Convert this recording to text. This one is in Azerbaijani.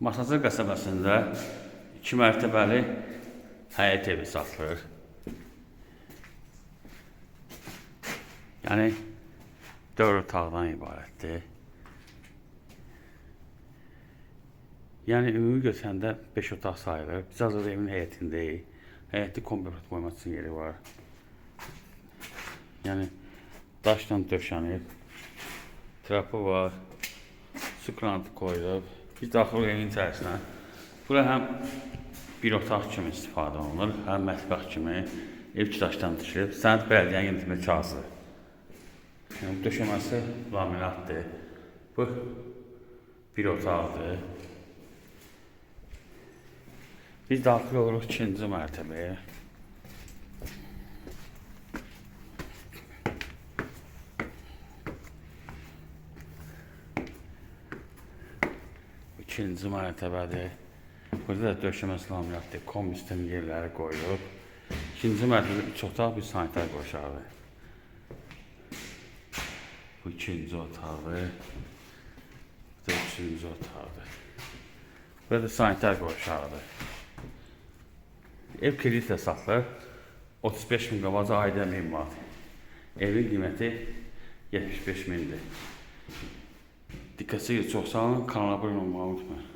Masazır qəsəbəsində 2 mərtəbəli həyət evi satılır. Yəni 4 otaqdan ibarətdir. Yəni ümumi götürəndə 5 otaq sayılır. Biz hazırda evin həyətindəyik. Həyətdə kompüter qoymaq üçün yeri var. Yəni daşla döşənib, trapı var, su kranı qoyulub. Biz daxil evin içərisinə. Bura həm bir otaq kimi istifadə olunur, həm mətbəx kimi ev daşdan tikilib. Sənt Bələdiyyənin yenitilmə kağızıdır. Yəni döşəməsi laminatdır. Bu bir otaqdır. Biz daxil oluruq 2-ci mərtəbəyə. İkinci mərtəbədir. Burada da döşəməsi laminatdır. Komüstin yerləri qoyulub. İkinci mərtəbədə 3 otaq, bir sanitar qoşardır. Bu ikinci otaqdır. Bu da üçüncü otaqdır. Burada sanitar qoşardır. Ev kreditlə satılır. 35 min qabaca ayda 1000 manat. Evin qiyməti 75 mindir. Diqqətinizi çox sağ olun. Kanala abunə olmağı unutmayın.